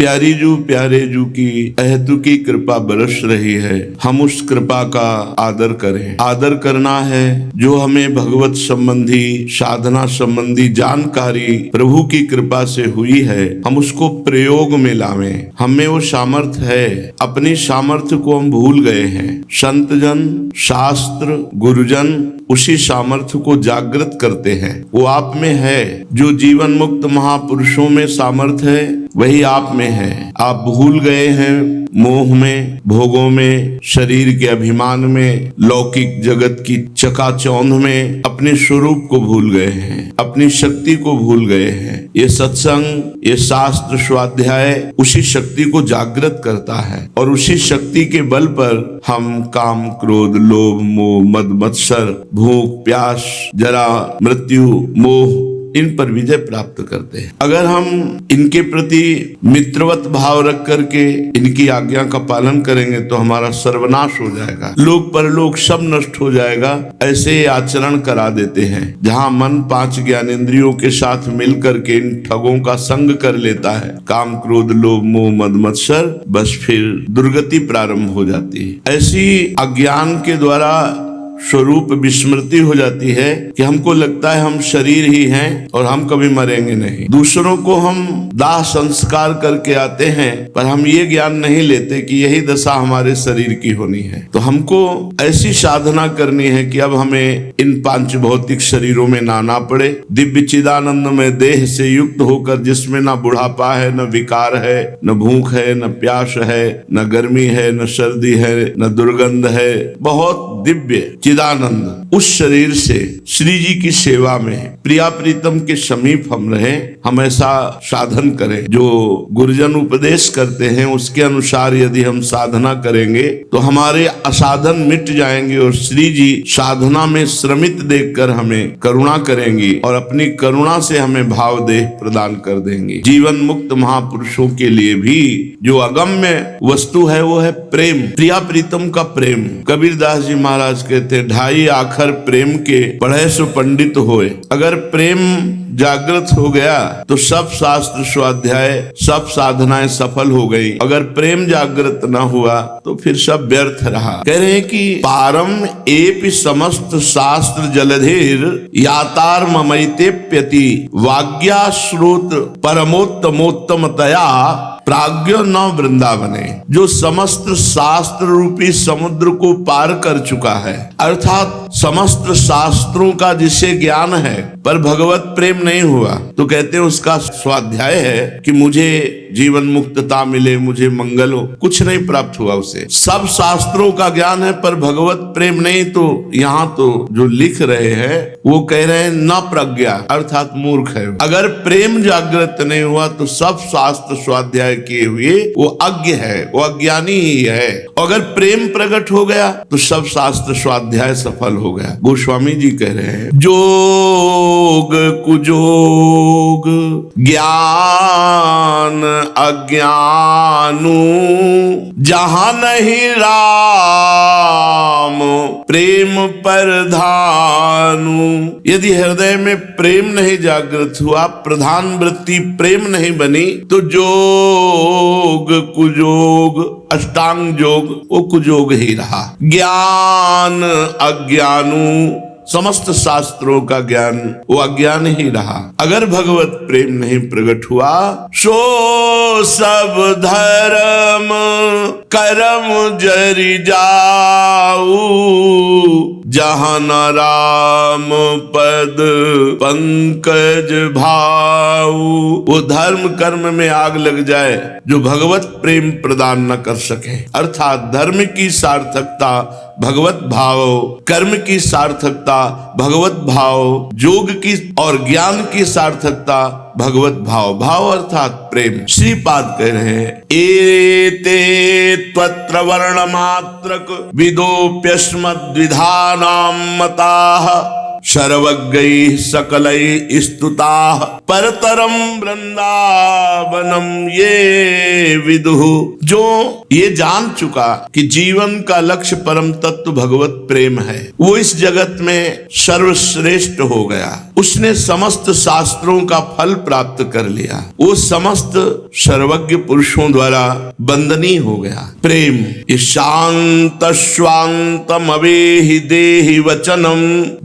प्यारे जू की अहेतुकी कृपा बरस रही है। हम उस कृपा का आदर करें। आदर करना है जो हमें भगवत संबंधी, साधना संबंधी जानकारी प्रभु की कृपा से हुई है, हम उसको प्रयोग में लावें। हमें वो सामर्थ्य है, अपनी सामर्थ्य को हम भूल गए हैं। संत जन, शास्त्र, गुरुजन उसी सामर्थ्य को जागृत करते हैं। वो आप में है। जो जीवन मुक्त महापुरुषों में सामर्थ्य है वही आप में है। आप भूल गए हैं मोह में, भोगों में, शरीर के अभिमान में, लौकिक जगत की चकाचौंध में अपने स्वरूप को भूल गए हैं, अपनी शक्ति को भूल गए हैं। ये सत्संग, ये शास्त्र स्वाध्याय उसी शक्ति को जागृत करता है और उसी शक्ति के बल पर हम काम, क्रोध, लोभ, मोह, मद, मत्सर, भूख, प्यास, जरा, मृत्यु, मोह इन पर विजय प्राप्त करते हैं। अगर हम इनके प्रति मित्रवत भाव रख करके इनकी आज्ञा का पालन करेंगे तो हमारा सर्वनाश हो जाएगा, लोक परलोक सब नष्ट हो जाएगा। ऐसे आचरण करा देते हैं। जहाँ मन 5 ज्ञानेंद्रियों के साथ मिल करके इन ठगों का संग कर लेता है, काम, क्रोध, लोभ, मोह, मद, मत्सर, बस फिर दुर्गति प्रारंभ हो जाती है। ऐसी अज्ञान के द्वारा स्वरूप विस्मृति हो जाती है कि हमको लगता है हम शरीर ही हैं और हम कभी मरेंगे नहीं। दूसरों को हम दाह संस्कार करके आते हैं पर हम ये ज्ञान नहीं लेते कि यही दशा हमारे शरीर की होनी है। तो हमको ऐसी साधना करनी है कि अब हमें इन 5 भौतिक शरीरों में ना आना पड़े। दिव्य चिदानंद में देह से युक्त होकर जिसमें न बुढ़ापा है, न विकार है, न भूख है, न प्यास है, न गर्मी है, न सर्दी है, न दुर्गंध है, बहुत दिव्य चिदानंद उस शरीर से श्री जी की सेवा में प्रिया प्रीतम के समीप हम रहें। हम ऐसा साधन करें जो गुरुजन उपदेश करते हैं, उसके अनुसार यदि हम साधना करेंगे तो हमारे असाधन मिट जाएंगे और श्री जी साधना में श्रमित देखकर हमें करुणा करेंगी और अपनी करुणा से हमें भाव देह प्रदान कर देंगी। जीवन मुक्त महापुरुषों के लिए भी जो अगम्य वस्तु है वो है प्रेम, प्रिया प्रीतम का प्रेम। कबीरदास जी महाराज कहते हैं, ढाई आखर प्रेम के पढ़े सो पंडित होए। अगर प्रेम जागृत हो गया तो सब शास्त्र स्वाध्याय, सब साधनाएं सफल हो गई। अगर प्रेम जागृत न हुआ तो फिर सब व्यर्थ रहा। कह रहे हैं कि पारम एपि समस्त शास्त्र जलधिर यातार ममैतेप्यति वाग्या श्रोत परमोत्तमोत्तमतया प्राज्ञ न वृंदावने। जो समस्त शास्त्र रूपी समुद्र को पार कर चुका है, अर्थात समस्त शास्त्रों का जिसे ज्ञान है पर भगवत प्रेम नहीं हुआ, तो कहते हैं उसका स्वाध्याय है कि मुझे जीवन मुक्तता मिले, मुझे मंगल हो, कुछ नहीं प्राप्त हुआ उसे। सब शास्त्रों का ज्ञान है पर भगवत प्रेम नहीं। तो यहाँ तो जो लिख रहे हैं वो कह रहे हैं न प्रज्ञा, अर्थात मूर्ख है। अगर प्रेम जागृत नहीं हुआ तो सब शास्त्र स्वाध्याय किए हुए वो अज्ञ है, वो अज्ञानी ही है। अगर प्रेम प्रकट हो गया तो सब शास्त्र स्वाध्याय सफल हो गया। गोस्वामी जी कह रहे हैं, जोग कुजोग ज्ञान अज्ञानु जहां नहीं राम प्रेम प्रधानु। यदि हृदय में प्रेम नहीं जागृत हुआ, प्रधान वृत्ति प्रेम नहीं बनी, तो जोग कुजोग, अष्टांग योग वो कुजोग ही रहा। ज्ञान अज्ञानु, समस्त शास्त्रों का ज्ञान वो अज्ञान ही रहा। अगर भगवत प्रेम नहीं प्रकट हुआ सो सब धर्म कर्म जरि जाऊ जहाँ न राम पद पंकज भाऊ। वो धर्म कर्म में आग लग जाए जो भगवत प्रेम प्रदान न कर सके। अर्थात धर्म की सार्थकता भगवत भाव, कर्म की सार्थकता भगवत भाव, योग की और ज्ञान की सार्थकता भगवत भाव। भाव अर्थात प्रेम। श्रीपाद कह रहे हैं, एते त्वत्र वर्ण मात्रक विदोप्यस्मद्विधानां मताः सर्वज्ञैः सकलैः स्तुताः परतरं वृंदावनम ये विदुः, जो ये जान चुका कि जीवन का लक्ष्य परम तत्व भगवत प्रेम है, वो इस जगत में सर्वश्रेष्ठ हो गया। उसने समस्त शास्त्रों का फल प्राप्त कर लिया। वो समस्त सर्वज्ञ पुरुषों द्वारा वंदनीय हो गया। प्रेम शांत स्वांतम अवेहि देहि वचनम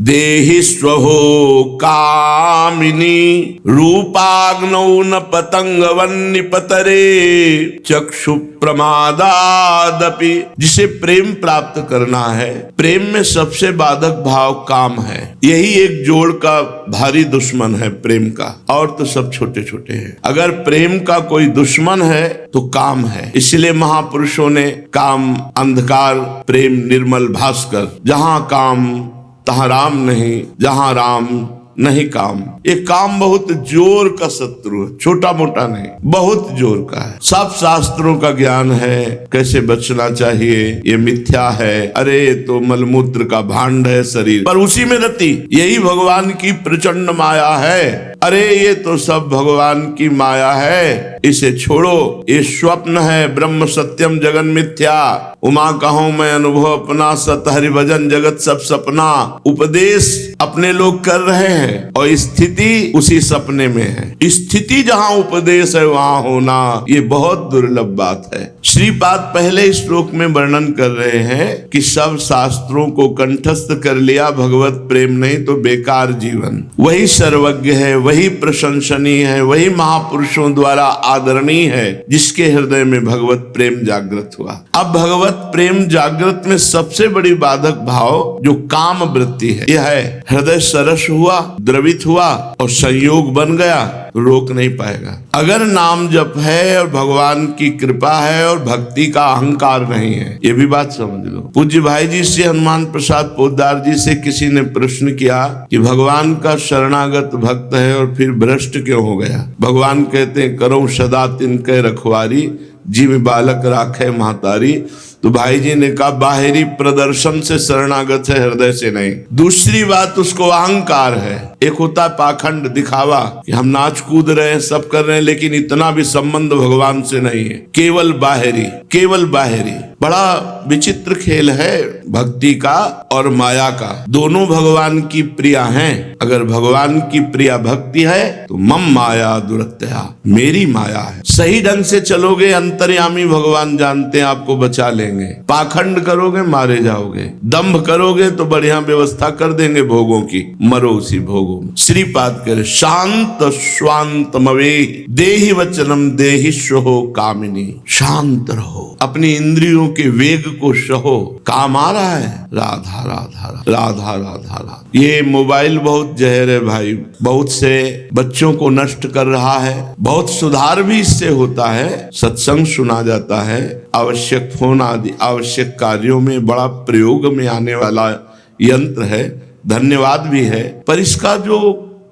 देहि स्वहो कामिनी रूपाग्नौ न पतंग वन्य पतरे चक्षु प्रमादादपि। जिसे प्रेम प्राप्त करना है, प्रेम में सबसे बाधक भाव काम है। यही एक जोड़ का भारी दुश्मन है प्रेम का, और तो सब छोटे छोटे हैं। अगर प्रेम का कोई दुश्मन है तो काम है। इसलिए महापुरुषों ने काम अंधकार, प्रेम निर्मल भास्कर, जहां काम तहां राम नहीं, जहां राम नहीं काम। ये काम बहुत जोर का शत्रु है, छोटा मोटा नहीं, बहुत जोर का है। सब शास्त्रों का ज्ञान है, कैसे बचना चाहिए, ये मिथ्या है, अरे ये तो मलमूत्र का भांड है शरीर, पर उसी में रति यही भगवान की प्रचंड माया है। अरे ये तो सब भगवान की माया है, इसे छोड़ो, ये स्वप्न है, ब्रह्म सत्यम जगन मिथ्या। उमा कहूं मैं अनुभव अपना, सत हरि भजन जगत सब सपना। उपदेश अपने लोग कर रहे हैं और स्थिति उसी सपने में है। स्थिति जहां उपदेश है वहां होना ये बहुत दुर्लभ बात है। श्रीपाद पहले श्लोक में वर्णन कर रहे हैं कि सब शास्त्रों को कंठस्थ कर लिया, भगवत प्रेम नहीं तो बेकार जीवन। वही सर्वज्ञ है, वही प्रशंसनीय है, वही महापुरुषों द्वारा आदरणीय है, जिसके हृदय में भगवत प्रेम जागृत हुआ। अब भगवत प्रेम जागृत में सबसे बड़ी बाधक भाव जो काम वृत्ति है, यह है हृदय सरस हुआ, द्रवित हुआ और संयोग बन गया, रोक नहीं पाएगा। अगर नाम जप है और भगवान की कृपा है और भक्ति का अहंकार नहीं है, ये भी बात समझ लो। पूज्य भाई जी से, हनुमान प्रसाद पोद्दार जी से किसी ने प्रश्न किया कि भगवान का शरणागत भक्त है और फिर भ्रष्ट क्यों हो गया। भगवान कहते हैं करो सदा तिनके रखवारी, जीव बालक राखे महतारी। तो भाई जी ने कहा बाहरी प्रदर्शन से शरणागत है, हृदय से नहीं। दूसरी बात उसको अहंकार है। एक होता पाखंड, दिखावा कि हम नाच कूद रहे हैं, सब कर रहे हैं, लेकिन इतना भी संबंध भगवान से नहीं है, केवल बाहरी, केवल बाहरी। बड़ा विचित्र खेल है भक्ति का और माया का। दोनों भगवान की प्रिया हैं। अगर भगवान की प्रिया भक्ति है तो मम माया दुरत्या, मेरी माया है। सही ढंग से चलोगे, अंतर्यामी भगवान जानते हैं, आपको बचा लेंगे। पाखंड करोगे मारे जाओगे, दंभ करोगे तो बढ़िया व्यवस्था कर देंगे भोगों की, मरो उसी भोगों में। श्रीपाद कह रहे शांत स्वांतमवे देहि वचनम देहि स्वहो कामिनी। शांत रहो, अपनी इंद्रियों के वेग को सहो। काम आ रहा है, राधा राधा राधा राधा राधा। ये मोबाइल बहुत जहर है भाई, बहुत से बच्चों को नष्ट कर रहा है। बहुत सुधार भी इससे होता है, सत्संग सुना जाता है, आवश्यक फोन आदि आवश्यक कार्यों में बड़ा प्रयोग में आने वाला यंत्र है, धन्यवाद भी है, पर इसका जो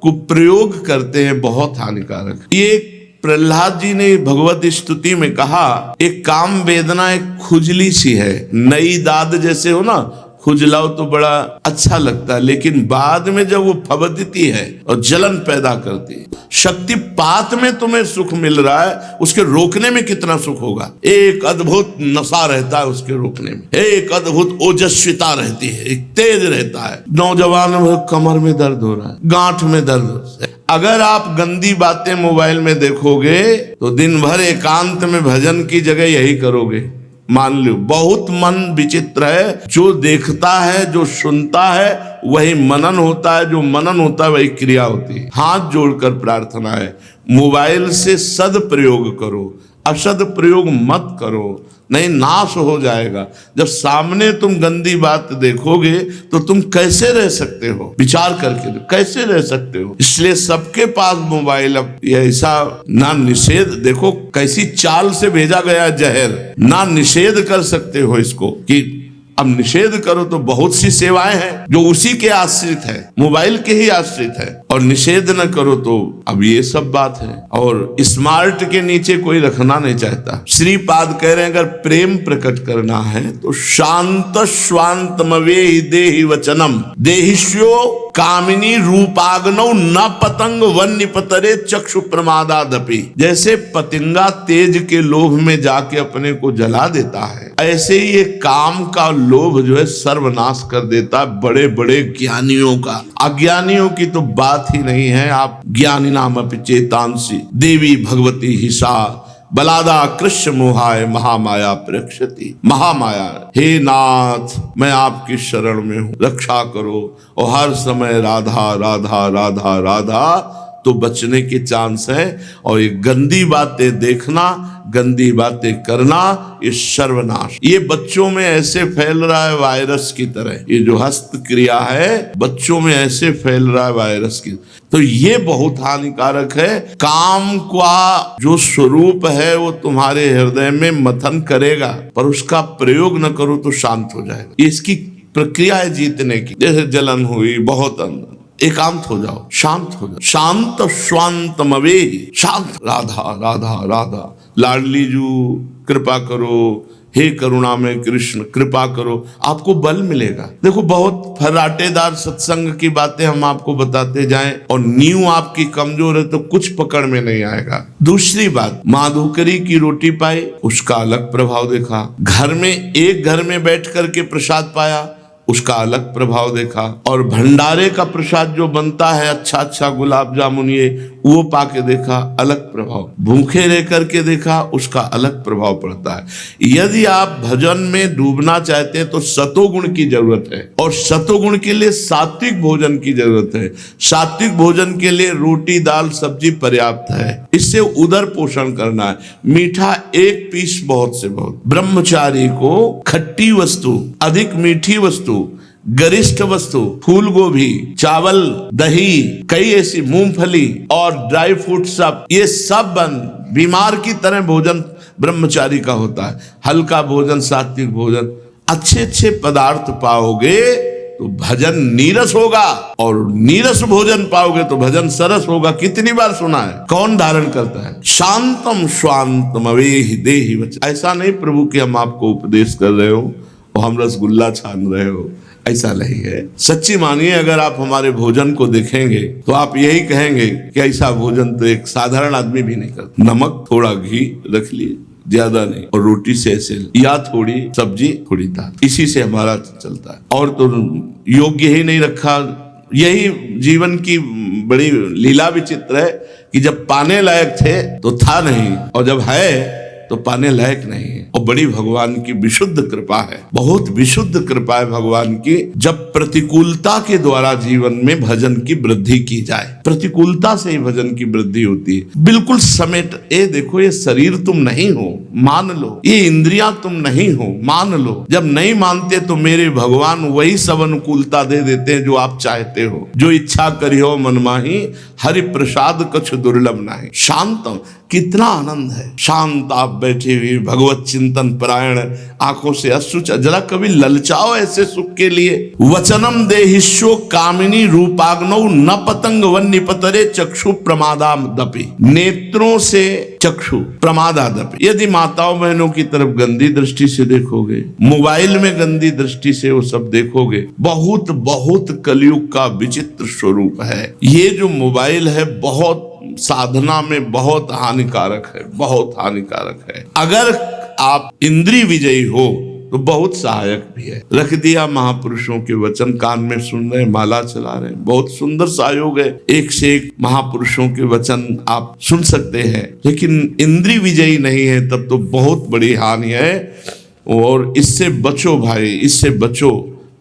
कुप्रयोग करते हैं बहुत हानिकारक। ये प्रहलाद जी ने भगवत स्तुति में कहा, एक काम वेदना एक खुजली सी है, नई दाद जैसे हो ना, खुजलाओ तो बड़ा अच्छा लगता है, लेकिन बाद में जब वो फबदती है और जलन पैदा करती है। शक्तिपात में तुम्हें सुख मिल रहा है, उसके रोकने में कितना सुख होगा। एक अद्भुत नशा रहता है उसके रोकने में, एक अद्भुत ओजस्विता रहती है, एक तेज रहता है। नौजवान कमर में दर्द हो रहा है, गांठ में दर्द हो रहा है। अगर आप गंदी बातें मोबाइल में देखोगे तो दिन भर एकांत में भजन की जगह यही करोगे। मान लो बहुत मन विचित्र है, जो देखता है, जो सुनता है वही मनन होता है, जो मनन होता है वही क्रिया होती है। हाथ जोड़कर प्रार्थना है, मोबाइल से सदप्रयोग करो, असद प्रयोग मत करो, नहीं नाश हो जाएगा। जब सामने तुम गंदी बात देखोगे तो तुम कैसे रह सकते हो, विचार करके कैसे रह सकते हो। इसलिए सबके पास मोबाइल, अब ऐसा ना निषेध, देखो कैसी चाल से भेजा गया जहर, ना निषेध कर सकते हो इसको कि अब निषेध करो तो बहुत सी सेवाएं हैं जो उसी के आश्रित है, मोबाइल के ही आश्रित है, और निषेध न करो तो अब ये सब बात है। और स्मार्ट के नीचे कोई रखना नहीं चाहता। श्रीपाद कह रहे हैं अगर प्रेम प्रकट करना है तो शांत स्वांतमवे देहि वचनम देहिष्यो कामिनी रूपाग्नौ न पतंग वन्य पतरे चक्षु प्रमादादपि। जैसे पतंगा तेज के लोभ में जाके अपने को जला देता है, ऐसे ही ये काम का लोभ जो है सर्वनाश कर देता है बड़े बड़े ज्ञानियों का। अज्ञानियों की तो बात ही नहीं है। आप ज्ञानी नाम अपि चेतांसी देवी भगवती हिसा बलादा कृष्ण मोहाय महामाया प्रक्षति। महामाया, हे नाथ मैं आपकी शरण में हूँ, रक्षा करो। और हर समय राधा राधा राधा राधा तो बचने के चांस है। और ये गंदी बातें देखना, गंदी बातें करना, ये सर्वनाश। ये बच्चों में ऐसे फैल रहा है वायरस की तरह। ये जो हस्त क्रिया है बच्चों में ऐसे फैल रहा है वायरस की। तो ये बहुत हानिकारक है। काम का जो स्वरूप है वो तुम्हारे हृदय में मंथन करेगा, पर उसका प्रयोग न करो तो शांत हो जाएगा। इसकी प्रक्रिया है जीतने की। जैसे जलन हुई बहुत अंदर, एकांत हो जाओ, शांत हो जाओ। शांत स्वांतमवे, शांत राधा राधा राधा। लाडली जू कृपा करो, हे करुणा में कृष्ण कृपा करो, आपको बल मिलेगा। देखो बहुत फर्राटेदार सत्संग की बातें हम आपको बताते जाएं और नींव आपकी कमजोर है तो कुछ पकड़ में नहीं आएगा। दूसरी बात, माधुकरी की रोटी पाई, उसका अलग प्रभाव देखा। घर में एक घर में बैठ करके प्रसाद पाया, उसका अलग प्रभाव देखा। और भंडारे का प्रसाद जो बनता है अच्छा अच्छा गुलाब जामुन ये वो पाके देखा, अलग प्रभाव। भूखे रह करके देखा, उसका अलग प्रभाव पड़ता है। यदि आप भजन में डूबना चाहते हैं तो सतोगुण की जरूरत है, और सतोगुण के लिए सात्विक भोजन की जरूरत है। सात्विक भोजन के लिए रोटी दाल सब्जी पर्याप्त है, इससे उदर पोषण करना है। मीठा एक पीस बहुत से बहुत। ब्रह्मचारी को खट्टी वस्तु, अधिक मीठी वस्तु, गरिष्ठ वस्तु, फूल गोभी, चावल, दही, कई ऐसी मूंगफली और ड्राई फ्रूट सब, ये सब बंद। बीमार की तरह भोजन ब्रह्मचारी का होता है। हल्का भोजन, सात्विक भोजन, अच्छे अच्छे पदार्थ पाओगे तो भजन नीरस होगा, और नीरस भोजन पाओगे तो भजन सरस होगा। कितनी बार सुना है, कौन धारण करता है? शांतम स्वांतम अवेहि देहि वचन। ऐसा नहीं प्रभु कि हम आपको उपदेश कर रहे हो और हम रसगुल्ला छान रहे हो, ऐसा नहीं है। सच्ची मानिए, अगर आप हमारे भोजन को देखेंगे तो आप यही कहेंगे कि ऐसा भोजन तो एक साधारण आदमी भी नहीं करता। नमक, थोड़ा घी रख लिए, ज्यादा नहीं, और रोटी से ऐसे, या थोड़ी सब्जी थोड़ी दाल, इसी से हमारा चलता है। और तो योग्य ही नहीं रखा। यही जीवन की बड़ी लीला विचित्र है कि जब पाने लायक थे तो था नहीं, और जब है तो पाने लायक नहीं है। और बड़ी भगवान की विशुद्ध कृपा है, बहुत विशुद्ध कृपा है भगवान की। जब प्रतिकूलता के द्वारा जीवन में भजन की वृद्धि की जाए, प्रतिकूलता से ही भजन की वृद्धि होती है। बिल्कुल समेट, ए देखो ये शरीर तुम नहीं हो, मान लो। ये इंद्रियां तुम नहीं हो, मान लो। जब नहीं मानते तो मेरे भगवान वही सब अनुकूलता दे देते हैं जो आप चाहते हो। जो इच्छा करियो मन माही, हरि प्रसाद कछु दुर्लभ नाही। शांत, कितना आनंद है। शांत आप बैठे हुए भगवत चिंतन परायण, आंखों से अश्रु, जरा कभी ललचाओ ऐसे सुख के लिए। वचनम देहिष्यो कामिनी रूपाग्नौ न पतंग वन्य पतरे चक्षु प्रमादादपि। नेत्रों से चक्षु प्रमादादपि। यदि माताओं बहनों की तरफ गंदी दृष्टि से देखोगे, मोबाइल में गंदी दृष्टि से वो सब देखोगे, बहुत बहुत कलयुग का विचित्र स्वरूप है। ये जो मोबाइल है बहुत साधना में बहुत हानिकारक है, बहुत हानिकारक है। अगर आप इंद्रिय विजयी हो तो बहुत सहायक भी है। रख दिया महापुरुषों के वचन, कान में सुन रहे, माला चला रहे, बहुत सुंदर सहयोग है। एक से एक महापुरुषों के वचन आप सुन सकते हैं, लेकिन इंद्रिय विजयी नहीं है तब तो बहुत बड़ी हानि है। और इससे बचो भाई, इससे बचो,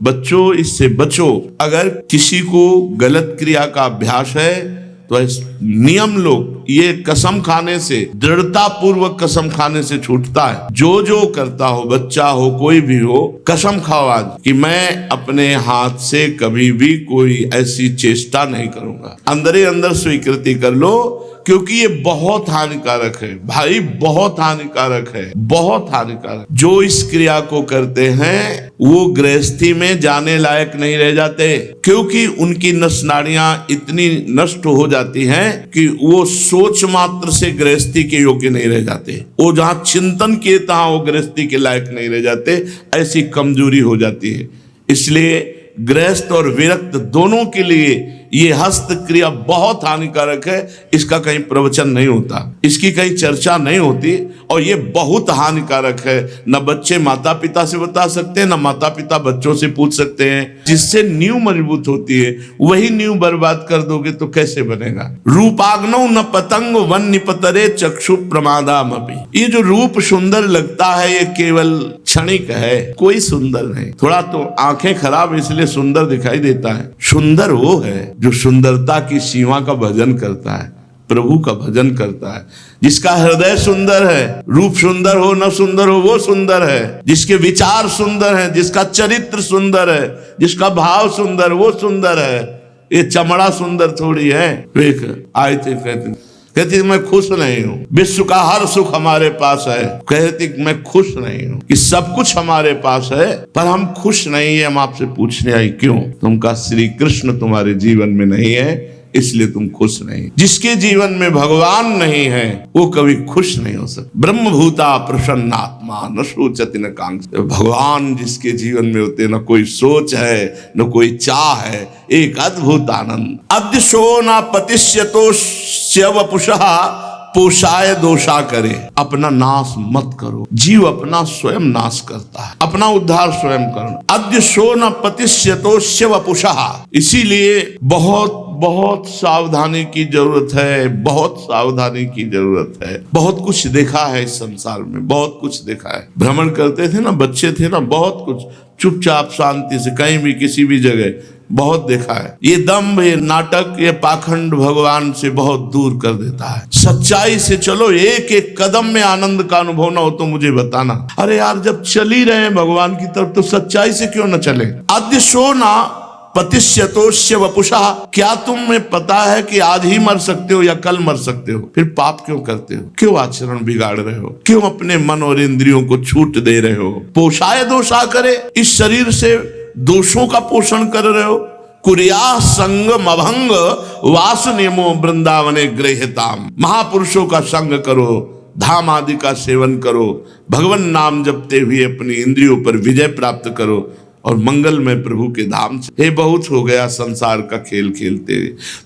बच्चों इससे बचो। अगर किसी को गलत क्रिया का अभ्यास है तो नियम लोग ये कसम खाने से, दृढ़ता पूर्वक कसम खाने से छूटता है। जो करता हो, बच्चा हो कोई भी हो, कसम खाओ आज कि मैं अपने हाथ से कभी भी कोई ऐसी चेष्टा नहीं करूंगा। अंदर ही अंदर स्वीकृति कर लो क्योंकि ये बहुत हानिकारक है भाई, बहुत हानिकारक है, बहुत हानिकारक। जो इस क्रिया को करते हैं वो गृहस्थी में जाने लायक नहीं रह जाते, क्योंकि उनकी नस नाड़ियां इतनी नष्ट हो जाती हैं कि वो सोच मात्र से गृहस्थी के योग्य नहीं रह जाते। वो जहां चिंतन किए तहां वो गृहस्थी के लायक नहीं रह जाते, ऐसी कमजोरी हो जाती है। इसलिए गृहस्थ और विरक्त दोनों के लिए ये हस्त क्रिया बहुत हानिकारक है। इसका कहीं प्रवचन नहीं होता, इसकी कहीं चर्चा नहीं होती, और ये बहुत हानिकारक है। न बच्चे माता पिता से बता सकते हैं, न माता पिता बच्चों से पूछ सकते हैं। जिससे नींव मजबूत होती है वही नींव बर्बाद कर दोगे तो कैसे बनेगा। रूपाग्नौ न पतंग वन निपतरे चक्षु प्रमादामपि। ये जो रूप सुंदर लगता है ये केवल क्षणिक है, कोई सुंदर नहीं। थोड़ा तो आंखें खराब इसलिए सुंदर दिखाई देता है। सुंदर वो है जो सुंदरता की सीमा का भजन करता है, प्रभु का भजन करता है, जिसका हृदय सुंदर है। रूप सुंदर हो न सुंदर हो वो सुंदर है, जिसके विचार सुंदर हैं, जिसका चरित्र सुंदर है, जिसका भाव सुंदर, वो सुंदर है। ये चमड़ा सुंदर थोड़ी है। आए थे कहती मैं खुश नहीं हूँ, विश्व का हर सुख हमारे पास है। कहती मैं खुश नहीं हूँ कि सब कुछ हमारे पास है पर हम खुश नहीं है। हम आपसे पूछने आई क्यों? तुम कहा श्री कृष्ण तुम्हारे जीवन में नहीं है इसलिए तुम खुश नहीं। जिसके जीवन में भगवान नहीं है वो कभी खुश नहीं हो सकता। ब्रह्मभूता प्रसन्नात्मा न सोचति न कांक्षति। भगवान जिसके जीवन में होते न कोई सोच है न कोई चाह है, एक अद्भुत आनंद। अद्य शो न पतिष्यतो वपुषः पोषाय दोषा करे। अपना नाश मत करो, जीव अपना स्वयं नाश करता है, अपना उद्धार स्वयं करो। अद्य शो न पतिष्यतो वपुषः। इसीलिए बहुत बहुत सावधानी की जरूरत है, बहुत सावधानी की जरूरत है। बहुत कुछ देखा है इस संसार में, बहुत कुछ देखा है। भ्रमण करते थे ना, बच्चे थे ना, बहुत कुछ चुपचाप शांति से कहीं भी किसी भी जगह बहुत देखा है। ये दंभ, ये नाटक, ये पाखंड भगवान से बहुत दूर कर देता है। सच्चाई से चलो, एक एक कदम में आनंद का अनुभव ना हो तो मुझे बताना। अरे यार जब चल ही रहे हैं भगवान की तरफ तो सच्चाई से क्यों न चले। अद्य शो ना पतिष्यतोष्य वपुषः। क्या तुम्हें पता है कि आज ही मर सकते हो या कल मर सकते हो? फिर पाप क्यों करते हो? क्यों आचरण बिगाड़ रहे हो? क्यों अपने मन और इंद्रियों को छूट दे रहे हो? पोषाय दोषा करे। इस शरीर से दोषों का पोषण कर रहे हो। कुरिया संग मभंग वास नियमो वृंदावने गृह्यताम। महापुरुषों का संग करो, धाम आदि का सेवन करो, भगवान नाम जपते हुए अपनी इंद्रियों पर विजय प्राप्त करो और मंगल में प्रभु के धाम से। हे बहुत हो गया संसार का खेल खेलते,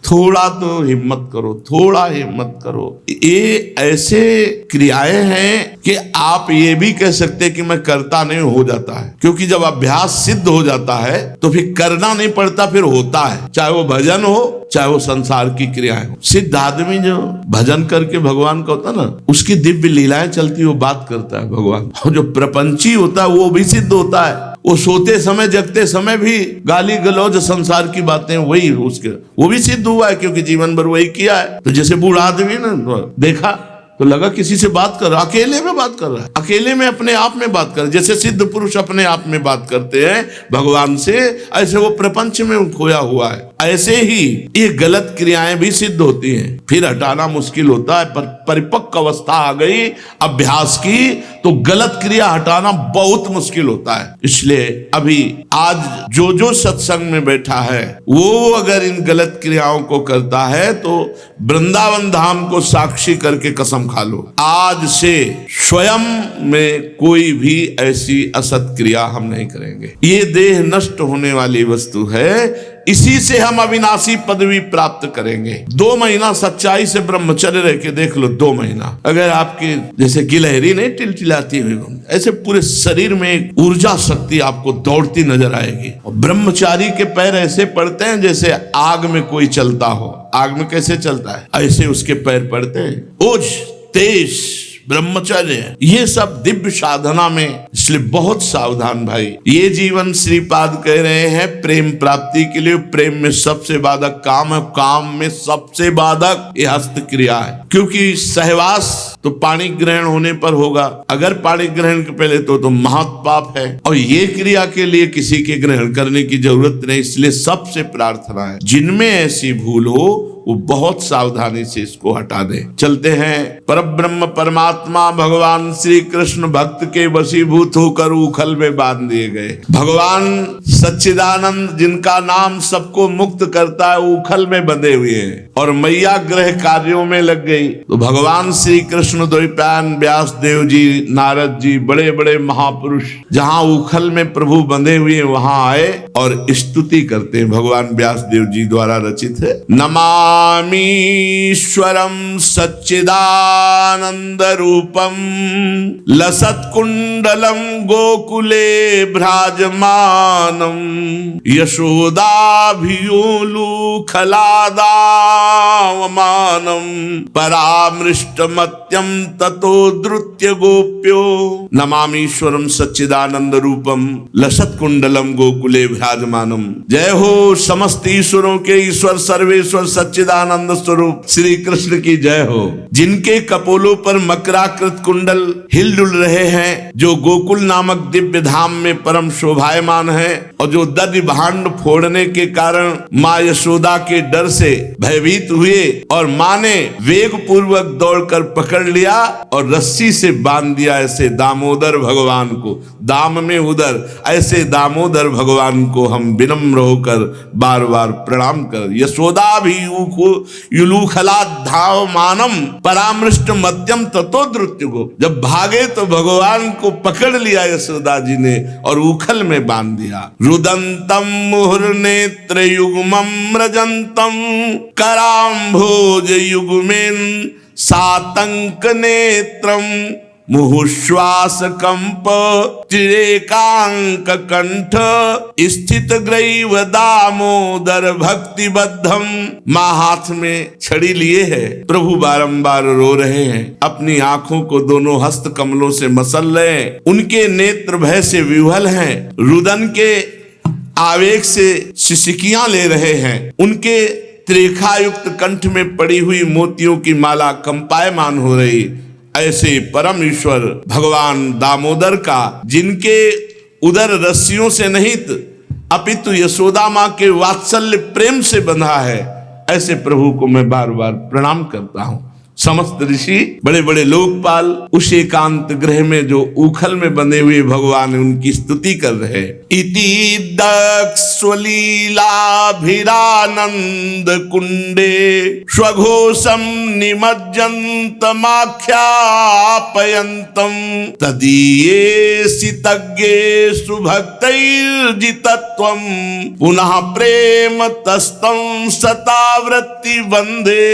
थोड़ा तो हिम्मत करो, थोड़ा हिम्मत करो। ये ऐसे क्रियाएं हैं कि आप ये भी कह सकते कि मैं करता नहीं, हो जाता है। क्योंकि जब अभ्यास सिद्ध हो जाता है तो फिर करना नहीं पड़ता, फिर होता है। चाहे वो भजन हो चाहे वो संसार की क्रियाएं हो। सिद्ध आदमी जो भजन करके भगवान का होता ना, उसकी दिव्य लीलाएं चलती, वो बात करता है भगवान। और जो प्रपंची होता है वो भी सिद्ध होता है। वो सोते समय जगते समय भी गाली गलौज संसार की बातें वही उसके, वो भी सिद्ध हुआ है क्योंकि जीवन भर वही किया है। तो जैसे बूढ़ा आदमी ना देखा तो लगा किसी से बात कर रहा, अकेले में बात कर रहा है, अकेले में अपने आप में बात कर रहा है। जैसे सिद्ध पुरुष अपने आप में बात करते हैं भगवान से, ऐसे वो प्रपंच में खोया हुआ है। ऐसे ही ये गलत क्रियाएं भी सिद्ध होती हैं, फिर हटाना मुश्किल होता है। पर परिपक्व अवस्था आ गई अभ्यास की तो गलत क्रिया हटाना बहुत मुश्किल होता है। इसलिए अभी आज जो जो सत्संग में बैठा है वो अगर इन गलत क्रियाओं को करता है तो वृंदावन धाम को साक्षी करके कसम खा लो, आज से स्वयं में कोई भी ऐसी असत क्रिया हम नहीं करेंगे। ये देह नष्ट होने वाली वस्तु है, इसी से हम अविनाशी पदवी प्राप्त करेंगे। 2 महीना सच्चाई से ब्रह्मचर्य रह के देख लो, 2 महीना अगर आपके जैसे गिलहरी नहीं टिलटिलाती हुई, ऐसे पूरे शरीर में एक ऊर्जा शक्ति आपको दौड़ती नजर आएगी। और ब्रह्मचारी के पैर ऐसे पड़ते हैं जैसे आग में कोई चलता हो। आग में कैसे चलता है ऐसे उसके पैर पड़ते हैं। ओज तेज ब्रह्मचर्य, ये सब दिव्य साधना में। इसलिए बहुत सावधान भाई। ये जीवन श्रीपाद कह रहे हैं प्रेम प्राप्ति के लिए। प्रेम में सबसे बाधक काम है, काम में सबसे बाधक ये हस्त क्रिया है। क्योंकि सहवास तो पाणी ग्रहण होने पर होगा, अगर पाणी ग्रहण के पहले तो महापाप है। और ये क्रिया के लिए किसी के ग्रहण करने की जरूरत नहीं। इसलिए सबसे प्रार्थना है जिनमें ऐसी भूल हो वो बहुत सावधानी से इसको हटा दे। चलते हैं। परब्रह्म परमात्मा भगवान श्री कृष्ण भक्त के वशीभूत होकर उखल में बांध दिए गए। भगवान सच्चिदानंद जिनका नाम सबको मुक्त करता है उखल में बंधे हुए हैं और मैया ग्रह कार्यों में लग गई। तो भगवान श्री कृष्ण द्वैपायन व्यास देव जी, नारद जी, बड़े बड़े महापुरुष जहां उखल में प्रभु बंधे हुए वहां आए और स्तुति करते हैं। भगवान व्यास देव जी द्वारा रचित है। नमामीश्वरम सच्चिदानंद रूपम लसत कुंडलम गोकुले भ्राजमानम यशोदाभियोलुखलादावमानम परामृष्टमत्यम ततो द्रुत्य गोप्यो। नमामीश्वरम सच्चिदानंद रूपम लसत कुंडलम गोकुले विराजमानम। जय हो समस्त ईश्वरों के ईश्वर सर्वेश्वर सच्चिदानंद स्वरूप श्री कृष्ण की जय हो। जिनके कपोलों पर मकराकृत कुंडल हिलडुल रहे हैं, जो गोकुल नामक दिव्य धाम में परम शोभायमान है और जो दधि भांड फोड़ने के कारण माँ यशोदा के डर से भयभीत हुए और माँ ने वेग पूर्वक दौड़कर पकड़ लिया और रस्सी से बांध दिया। ऐसे दामोदर भगवान को, दाम में उदर, ऐसे दामोदर भगवान को हम विनम्र होकर बार बार प्रणाम कर। यशोदा भी युलुखलाद्धावमानम परामृष्ट मध्यम ततो द्रुत्य को। जब भागे तो भगवान को पकड़ लिया यशोदा जी ने और उखल में बांध दिया। रुदंतम मुहुर्नेत्र युग्मम रजंतम कराम्भोज युग्मेन सातंक नेत्रम मुहुश्वास कंप चिरेकांक कंठ स्थित ग्रीव दामोदर भक्ति बद्धम। माँ हाथ में छड़ी लिए है, प्रभु बारंबार रो रहे हैं, अपनी आंखों को दोनों हस्त कमलों से मसल रहे हैं, उनके नेत्र भय से विह्वल हैं, रुदन के आवेग से सिसकियां ले रहे हैं, उनके त्रेखायुक्त कंठ में पड़ी हुई मोतियों की माला कंपायमान हो रही। ऐसे परम ईश्वर भगवान दामोदर का, जिनके उदर रस्सियों से नहीं अपितु यशोदा माँ के वात्सल्य प्रेम से बंधा है, ऐसे प्रभु को मैं बार बार प्रणाम करता हूँ। समस्त ऋषि, बड़े बड़े लोकपाल उस एकांत ग्रह में जो उखल में बंधे हुए भगवान उनकी स्तुति कर रहे। इति दक्षलीलाभिरानंद कुंडे स्वघोषम निमज्जन्तमाख्यापयन्तम तदीये सितज्ञेषु भक्तैर्जितत्वम पुनः प्रेम तस्तम सतावृत्ति बंधे।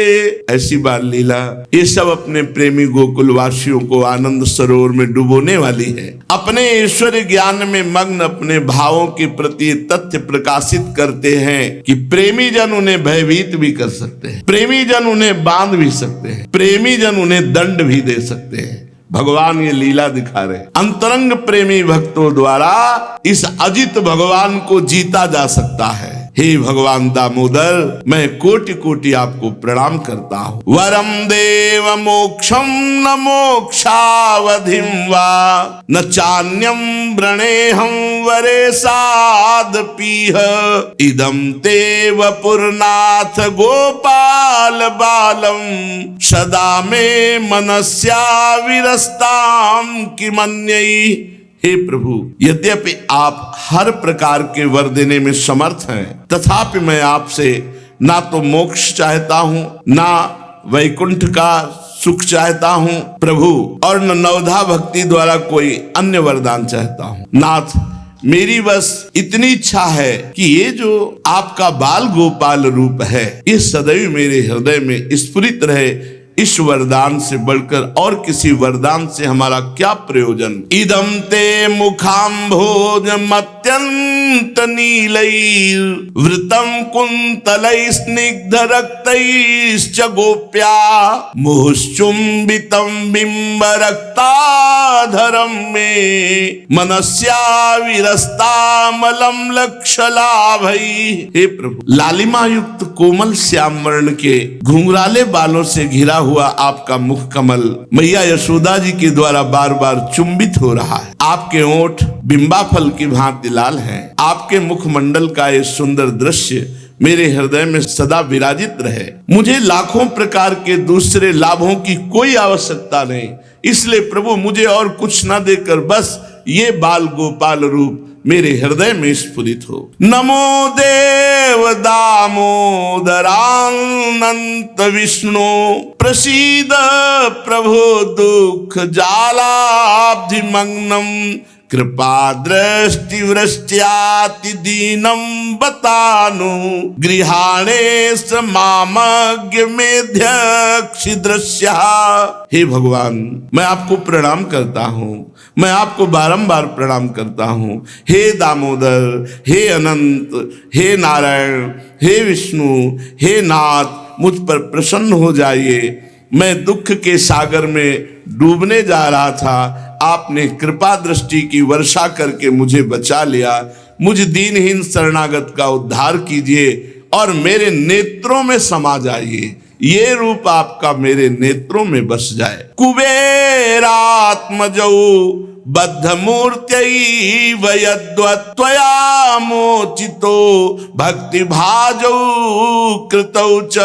ऐसी बाल लीला ये सब अपने प्रेमी गोकुल वासियों को आनंद सरोवर में डुबोने वाली है। अपने ईश्वरीय ज्ञान में मग्न अपने भावों के प्रति तथ्य प्रकाशित करते हैं कि प्रेमी जन उन्हें भयभीत भी कर सकते हैं, प्रेमी जन उन्हें बांध भी सकते हैं, प्रेमी जन उन्हें दंड भी दे सकते हैं। भगवान ये लीला दिखा रहे। अंतरंग प्रेमी भक्तों द्वारा इस अजित भगवान को जीता जा सकता है। हे भगवान दामोदर, मैं कोटि कोटि आपको प्रणाम करता हूँ। वरम देव मोक्षम न मोक्षावधिम वा न चान्यम व्रणेहं वरे साद पीह इदम ते वपुरनाथ गोपाल बालम सदा में मनस्या विरस्ताम किमन्यई। हे प्रभु, यद्यपि आप हर प्रकार के वर देने में समर्थ हैं, तथापि मैं आपसे ना तो मोक्ष चाहता हूँ, ना वैकुंठ का सुख चाहता हूँ प्रभु, और न नवधा भक्ति द्वारा कोई अन्य वरदान चाहता हूँ। नाथ, मेरी बस इतनी इच्छा है कि ये जो आपका बाल गोपाल रूप है, ये सदैव मेरे हृदय में स्फुरित रहे। इस वरदान से बढ़कर और किसी वरदान से हमारा क्या प्रयोजन। इदम ते मुखाम्भोज मत्यंत नीलैर् वृतम कुंतलै स्निग्ध रक्तैश्च गोप्या मुहुश्चुम्बितं बिंब रक्ताधरम में मनस्या विरस्तामलम लक्षलाभै। हे प्रभु, लालिमा युक्त कोमल श्याम वर्ण के घुंघराले बालों से घिरा हुआ आपका मुख कमल मैया यशोदा जी के द्वारा बार बार चुंबित हो रहा है। आपके ओठ बिंबा फल की भांति लाल हैं। आपके मुखमंडल का ये सुंदर दृश्य मेरे हृदय में सदा विराजित रहे। मुझे लाखों प्रकार के दूसरे लाभों की कोई आवश्यकता नहीं, इसलिए प्रभु मुझे और कुछ न देकर बस ये बाल गोपाल रूप मेरे हृदय में स्फुरित हो। नमो देव दामोदरानंत विष्णु प्रसीद प्रभु दुख जालाब्धिमग्नम कृपा दृष्टि वृष्ट्याति दीनम बतानु गृहाणे समामज्ञ मेध्यक्षि दृश्य। हे भगवान, मैं आपको प्रणाम करता हूँ, मैं आपको बारंबार प्रणाम करता हूँ। हे दामोदर, हे अनंत, हे नारायण, हे विष्णु, हे नाथ, मुझ पर प्रसन्न हो जाइए। मैं दुख के सागर में डूबने जा रहा था, आपने कृपा दृष्टि की वर्षा करके मुझे बचा लिया। मुझ दीनहीन शरणागत का उद्धार कीजिए और मेरे नेत्रों में समा जाइए। ये रूप आपका मेरे नेत्रों में बस जाए। कुबेरात्मजौ बद्ध मूर्त्यैव यद्वत्त्वया मोचितो भक्ति भाजौ कृतौ च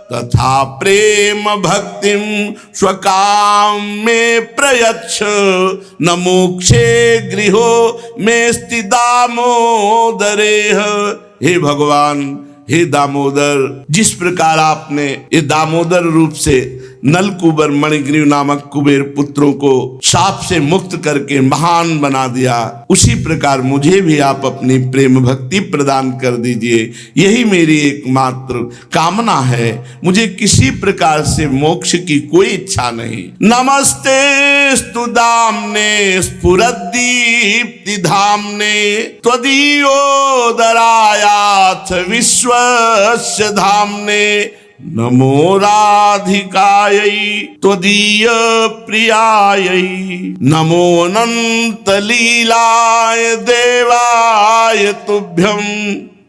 तथा प्रेम भक्तिम स्वकाम में प्रयच्छ न मोक्षे गृहो में स्थित दामोदरेह। हे भगवान, हे दामोदर, जिस प्रकार आपने ये दामोदर रूप से नलकुबर मणिग्रीव नामक कुबेर पुत्रों को शाप से मुक्त करके महान बना दिया, उसी प्रकार मुझे भी आप अपनी प्रेम भक्ति प्रदान कर दीजिए। यही मेरी एकमात्र कामना है। मुझे किसी प्रकार से मोक्ष की कोई इच्छा नहीं। नमस्ते स्तु दाम्ने स्फुरद्दीप्ति धाम्ने त्वदीयोदरायाथ विश्वस्य धाम्ने नमो राधिकायै त्वदीय प्रियायै नमो अनंत लीलाय देवाय तुभ्यं।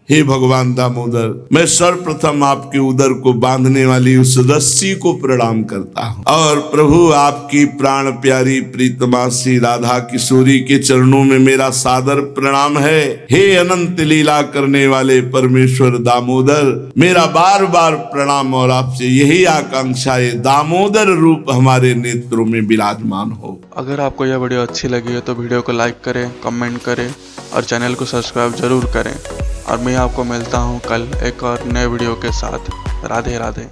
हे भगवान दामोदर, मैं सर्वप्रथम आपके उदर को बांधने वाली उस रस्सी को प्रणाम करता हूँ और प्रभु आपकी प्राण प्यारी प्रीतमा श्री राधा किशोरी के चरणों में मेरा सादर प्रणाम है। हे अनंत लीला करने वाले परमेश्वर दामोदर, मेरा बार बार प्रणाम और आपसे यही आकांक्षा है, दामोदर रूप हमारे नेत्रों में विराजमान हो। अगर आपको यह वीडियो अच्छी लगी है तो वीडियो को लाइक करें, कमेंट करें और चैनल को सब्सक्राइब जरूर करें। और मैं आपको मिलता हूँ कल एक और नए वीडियो के साथ। राधे राधे।